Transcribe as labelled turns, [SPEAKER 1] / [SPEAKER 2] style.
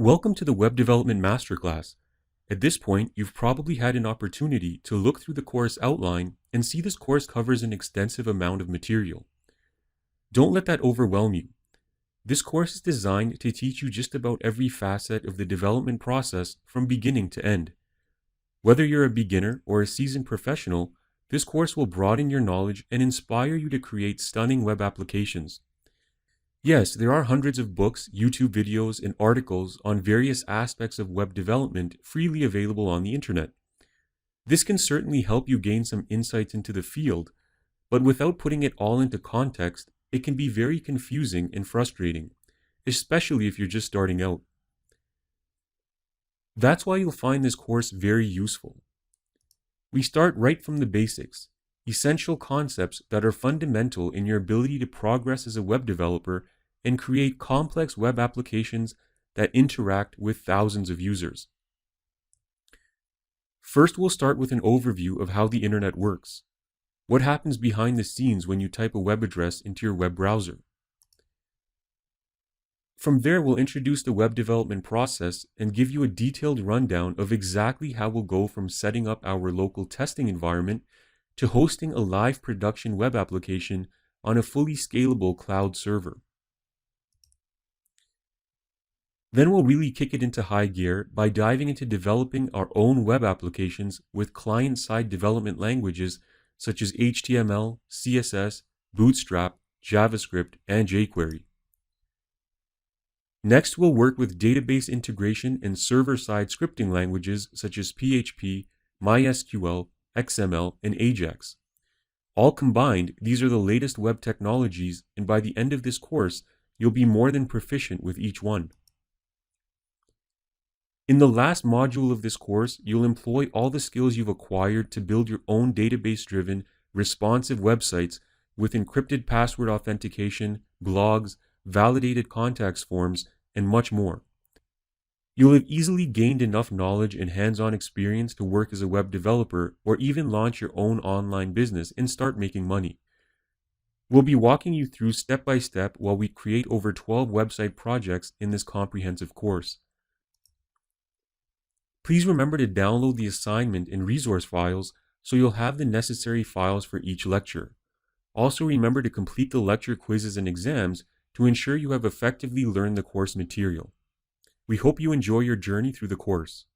[SPEAKER 1] Welcome to the Web Development Masterclass. At this point, you've probably had an opportunity to look through the course outline and see this course covers an extensive amount of material. Don't let that overwhelm you. This course is designed to teach you just about every facet of the development process from beginning to end. Whether you're a beginner or a seasoned professional, this course will broaden your knowledge and inspire you to create stunning web applications. Yes, there are hundreds of books, YouTube videos, and articles on various aspects of web development freely available on the internet. This can certainly help you gain some insights into the field, but without putting it all into context, it can be very confusing and frustrating, especially if you're just starting out. That's why you'll find this course very useful. We start right from the basics, essential concepts that are fundamental in your ability to progress as a web developer and create complex web applications that interact with thousands of users. First, we'll start with an overview of how the internet works. What happens behind the scenes when you type a web address into your web browser? From there, we'll introduce the web development process and give you a detailed rundown of exactly how we'll go from setting up our local testing environment to hosting a live production web application on a fully scalable cloud server. Then we'll really kick it into high gear by diving into developing our own web applications with client-side development languages such as HTML, CSS, Bootstrap, JavaScript, and jQuery. Next, we'll work with database integration and server-side scripting languages such as PHP, MySQL, XML, and Ajax. All combined, these are the latest web technologies, and by the end of this course, you'll be more than proficient with each one. In the last module of this course, you'll employ all the skills you've acquired to build your own database-driven, responsive websites with encrypted password authentication, blogs, validated contacts forms, and much more. You'll have easily gained enough knowledge and hands-on experience to work as a web developer or even launch your own online business and start making money. We'll be walking you through step by step while we create over 12 website projects in this comprehensive course. Please remember to download the assignment and resource files so you'll have the necessary files for each lecture. Also remember to complete the lecture quizzes and exams to ensure you have effectively learned the course material. We hope you enjoy your journey through the course.